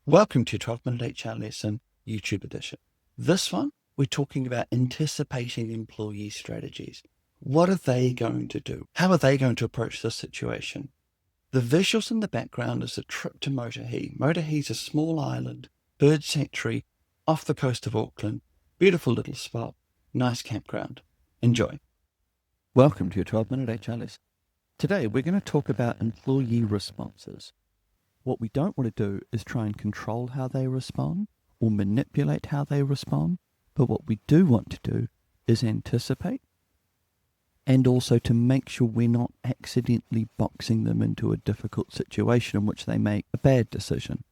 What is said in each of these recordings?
Welcome to 12-Minute HR Lesson, YouTube edition. This one, we're talking about anticipating employee strategies. What are they going to do? How are they going to approach this situation? The visuals in the background is a trip to Motorhee. Motorhee's a small island, bird sanctuary, off the coast of Auckland. Beautiful little spot, nice campground. Enjoy. Welcome to your 12-Minute HR Lesson. Today we're going to talk about employee responses. What we don't want to do is try and control how they respond or manipulate how they respond, but what we do want to do is anticipate and also to make sure we're not accidentally boxing them into a difficult situation in which they make a bad decision.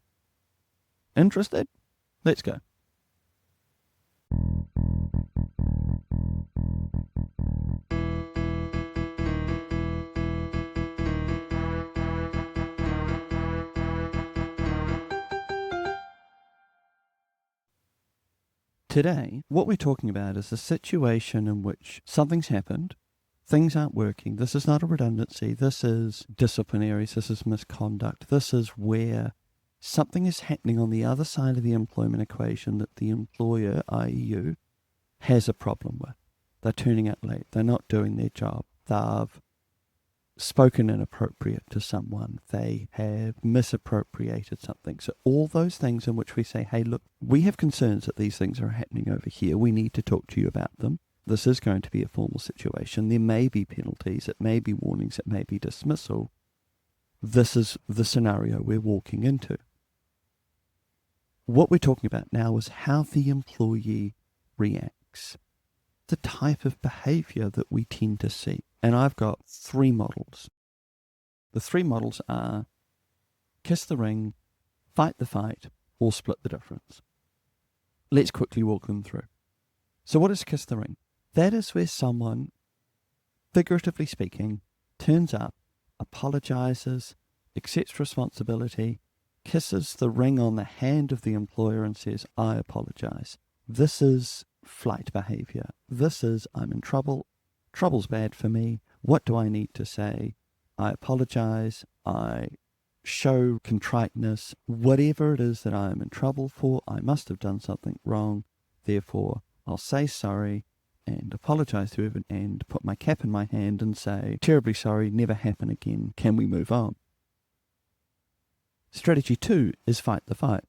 Interested? Let's go. Today, what we're talking about is a situation in which something's happened, things aren't working, this is not a redundancy, this is disciplinaries, this is misconduct, this is where something is happening on the other side of the employment equation that the employer, i.e. you, has a problem with. They're turning up late, they're not doing their job, they've spoken inappropriate to someone, they have misappropriated something. So all those things in which we say, hey, look, we have concerns that these things are happening over here. We need to talk to you about them. This is going to be a formal situation. There may be penalties, it may be warnings, it may be dismissal. This is the scenario we're walking into. What we're talking about now is how the employee reacts, the type of behavior that we tend to see. And I've got three models. The three models are kiss the ring, fight the fight, or split the difference. Let's quickly walk them through. So what is kiss the ring? That is where someone, figuratively speaking, turns up, apologizes, accepts responsibility, kisses the ring on the hand of the employer and says, I apologize. This is flight behavior. This is, I'm in trouble. Trouble's bad for me. What do I need to say? I apologize. I show contriteness. Whatever it is that I am in trouble for, I must have done something wrong. Therefore, I'll say sorry and apologize to everyone and put my cap in my hand and say, terribly sorry, never happen again. Can we move on? Strategy 2 is fight the fight.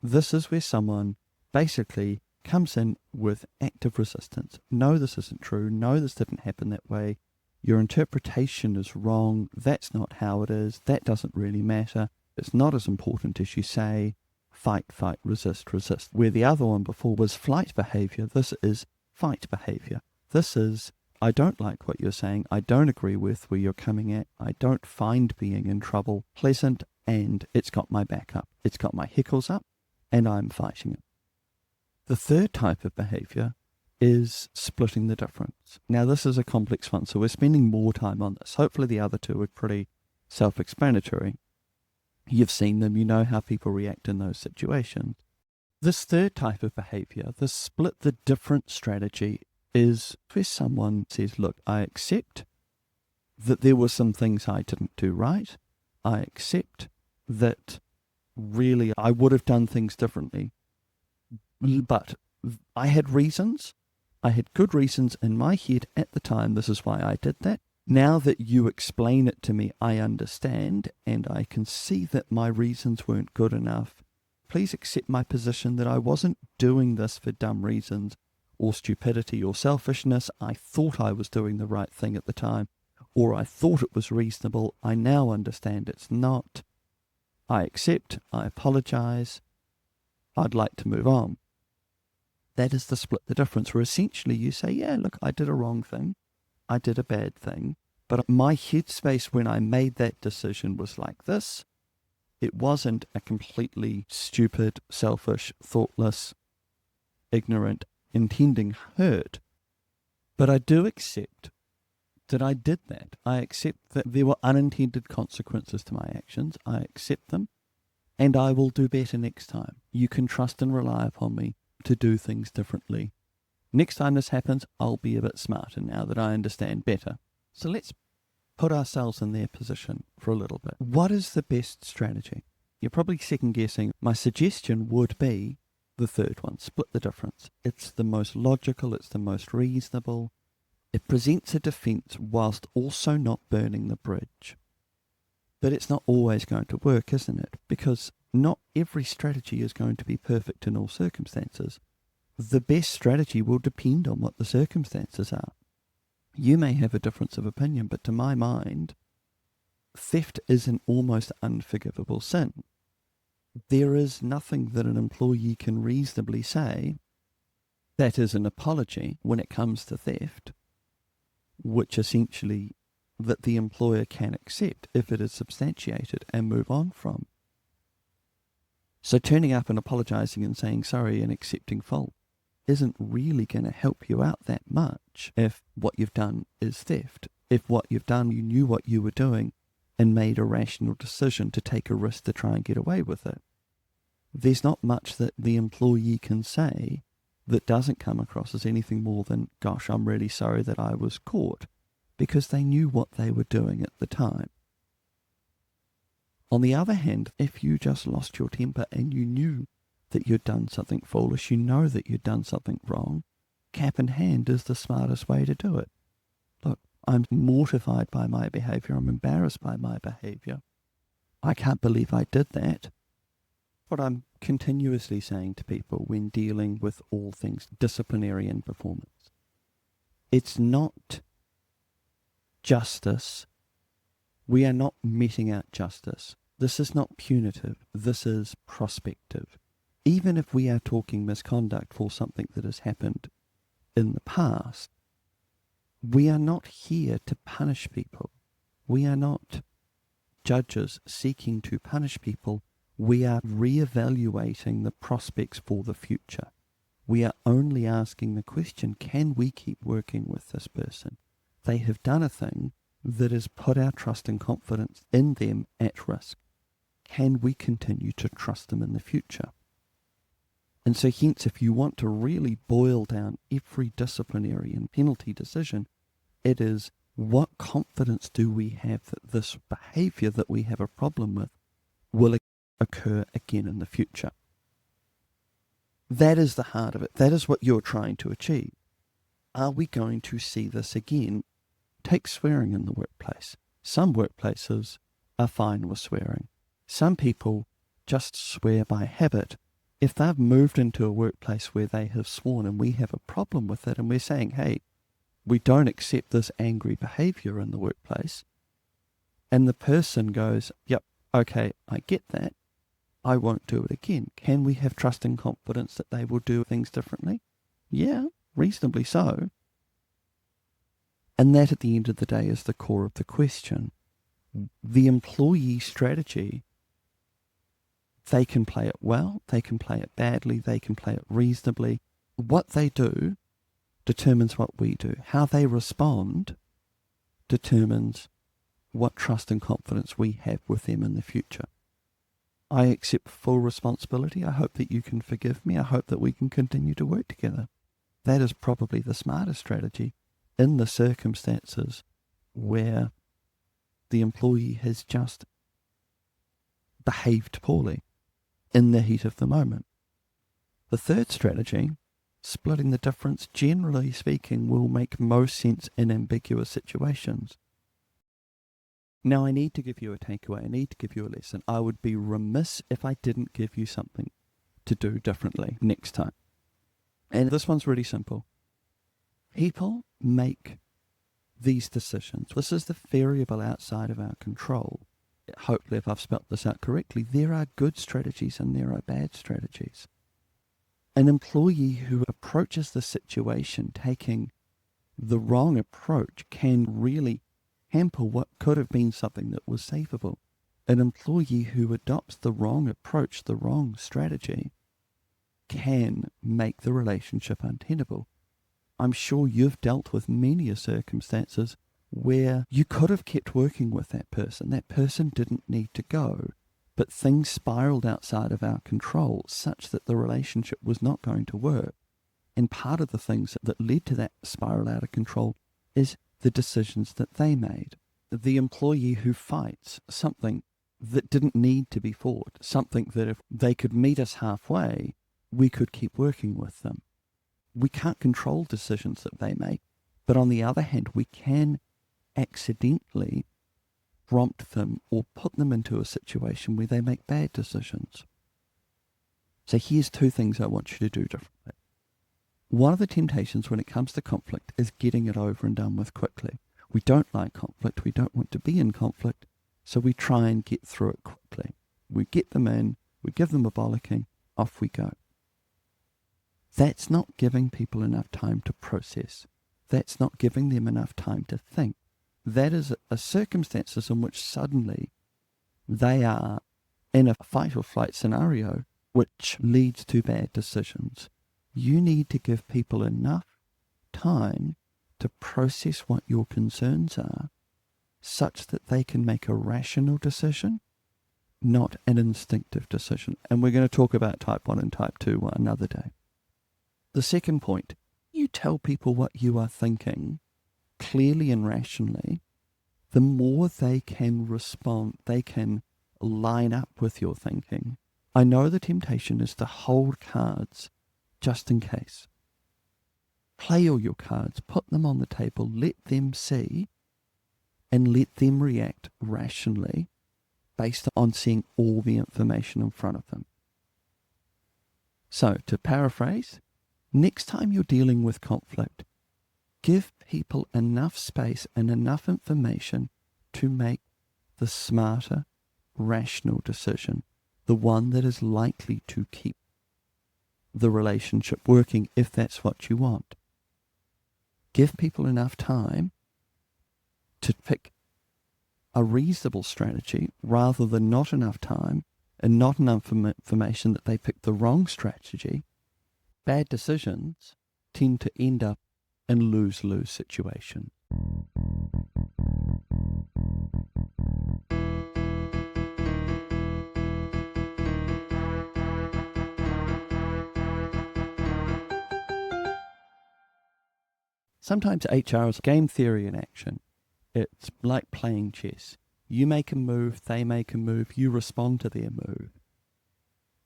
This is where someone basically comes in with active resistance. No, this isn't true. No, this didn't happen that way. Your interpretation is wrong. That's not how it is. That doesn't really matter. It's not as important as you say. Fight, fight, resist, resist. Where the other one before was flight behavior, this is fight behavior. This is, I don't like what you're saying. I don't agree with where you're coming at. I don't find being in trouble pleasant, and it's got my back up. It's got my heckles up, and I'm fighting it. The third type of behavior is splitting the difference. Now, this is a complex one, so we're spending more time on this. Hopefully the other two are pretty self-explanatory. You've seen them, you know how people react in those situations. This third type of behavior, the split the difference strategy, is where someone says, look, I accept that there were some things I didn't do right. I accept that really I would have done things differently. But I had reasons. I had good reasons in my head at the time. This is why I did that. Now that you explain it to me, I understand, and I can see that my reasons weren't good enough. Please accept my position that I wasn't doing this for dumb reasons or stupidity or selfishness. I thought I was doing the right thing at the time, or I thought it was reasonable. I now understand it's not. I accept. I apologize. I'd like to move on. That is the split the difference, where essentially you say, yeah, look, I did a wrong thing. I did a bad thing. But my headspace when I made that decision was like this. It wasn't a completely stupid, selfish, thoughtless, ignorant, intending hurt. But I do accept that I did that. I accept that there were unintended consequences to my actions. I accept them. And I will do better next time. You can trust and rely upon me to do things differently. Next time this happens, I'll be a bit smarter now that I understand better. So let's put ourselves in their position for a little bit. What is the best strategy? You're probably second guessing. My suggestion would be the third one, split the difference. It's the most logical, it's the most reasonable. It presents a defence whilst also not burning the bridge. But it's not always going to work, isn't it? Because not every strategy is going to be perfect in all circumstances. The best strategy will depend on what the circumstances are. You may have a difference of opinion, but to my mind, theft is an almost unforgivable sin. There is nothing that an employee can reasonably say that is an apology when it comes to theft, which essentially that the employer can accept if it is substantiated and move on from. So turning up and apologising and saying sorry and accepting fault isn't really going to help you out that much if what you've done is theft. If what you've done, you knew what you were doing and made a rational decision to take a risk to try and get away with it. There's not much that the employee can say that doesn't come across as anything more than, gosh, I'm really sorry that I was caught, because they knew what they were doing at the time. On the other hand, if you just lost your temper and you knew that you'd done something foolish, you know that you'd done something wrong, cap in hand is the smartest way to do it. Look, I'm mortified by my behaviour, I'm embarrassed by my behaviour. I can't believe I did that. What I'm continuously saying to people when dealing with all things disciplinary and performance, it's not justice. We are not meting out justice. This is not punitive. This is prospective. Even if we are talking misconduct for something that has happened in the past, we are not here to punish people. We are not judges seeking to punish people. We are re-evaluating the prospects for the future. We are only asking the question, can we keep working with this person? They have done a thing that has put our trust and confidence in them at risk. Can we continue to trust them in the future? And so hence, if you want to really boil down every disciplinary and penalty decision, it is, what confidence do we have that this behaviour that we have a problem with will occur again in the future? That is the heart of it. That is what you're trying to achieve. Are we going to see this again? Take swearing in the workplace. Some workplaces are fine with swearing. Some people just swear by habit. If they've moved into a workplace where they have sworn and we have a problem with it and we're saying, hey, we don't accept this angry behaviour in the workplace, and the person goes, yep, okay, I get that, I won't do it again. Can we have trust and confidence that they will do things differently? Yeah, reasonably so. And that at the end of the day is the core of the question. The employee strategy, they can play it well, they can play it badly, they can play it reasonably. What they do determines what we do. How they respond determines what trust and confidence we have with them in the future. I accept full responsibility. I hope that you can forgive me. I hope that we can continue to work together. That is probably the smartest strategy in the circumstances where the employee has just behaved poorly in the heat of the moment. The third strategy, splitting the difference, generally speaking, will make most sense in ambiguous situations. Now, I need to give you a takeaway. I need to give you a lesson. I would be remiss if I didn't give you something to do differently next time. And this one's really simple. People make these decisions. This is the variable outside of our control. Hopefully, if I've spelt this out correctly, there are good strategies and there are bad strategies. An employee who approaches the situation taking the wrong approach can really hamper what could have been something that was savable. An employee who adopts the wrong approach, the wrong strategy, can make the relationship untenable. I'm sure you've dealt with many circumstances where you could have kept working with that person. That person didn't need to go, but things spiraled outside of our control such that the relationship was not going to work. And part of the things that led to that spiral out of control is the decisions that they made. The employee who fights something that didn't need to be fought, something that if they could meet us halfway, we could keep working with them. We can't control decisions that they make, but on the other hand, we can accidentally prompt them or put them into a situation where they make bad decisions. So here's two things I want you to do differently. One of the temptations when it comes to conflict is getting it over and done with quickly. We don't like conflict. We don't want to be in conflict. So we try and get through it quickly. We get them in, we give them a bollocking, off we go. That's not giving people enough time to process. That's not giving them enough time to think. That is a circumstances in which suddenly they are in a fight or flight scenario which leads to bad decisions. You need to give people enough time to process what your concerns are such that they can make a rational decision, not an instinctive decision. And we're going to talk about type 1 and type 2 another day. The second point, you tell people what you are thinking clearly and rationally, the more they can respond, they can line up with your thinking. I know the temptation is to hold cards just in case. Play all your cards, put them on the table, let them see, and let them react rationally based on seeing all the information in front of them. So, to paraphrase, next time you're dealing with conflict, give people enough space and enough information to make the smarter, rational decision, the one that is likely to keep the relationship working if that's what you want. Give people enough time to pick a reasonable strategy rather than not enough time and not enough information that they pick the wrong strategy. Bad decisions tend to end up in lose-lose situations. Sometimes HR is game theory in action. It's like playing chess. You make a move, they make a move, you respond to their move.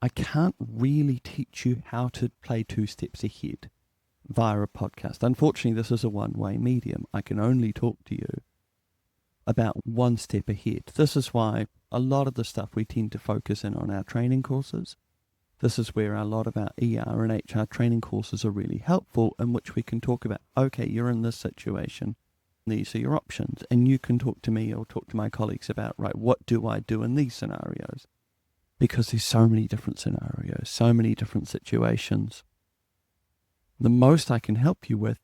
I can't really teach you how to play two steps ahead via a podcast. Unfortunately, this is a one-way medium. I can only talk to you about one step ahead. This is why a lot of the stuff we tend to focus in on our training courses. This is where a lot of our ER and HR training courses are really helpful, in which we can talk about, okay, you're in this situation. These are your options. And you can talk to me or talk to my colleagues about, right, what do I do in these scenarios? Because there's so many different scenarios, so many different situations. The most I can help you with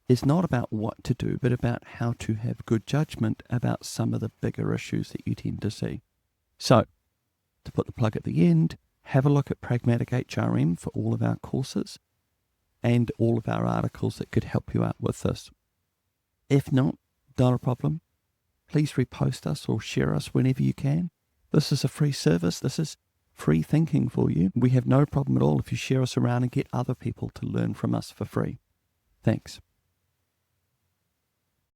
is not about what to do, but about how to have good judgment about some of the bigger issues that you tend to see. So, to put the plug at the end, have a look at Pragmatic HRM for all of our courses and all of our articles that could help you out with this. If not a problem. Please repost us or share us whenever you can. This is a free service. This is free thinking for you. We have no problem at all if you share us around and get other people to learn from us for free. Thanks.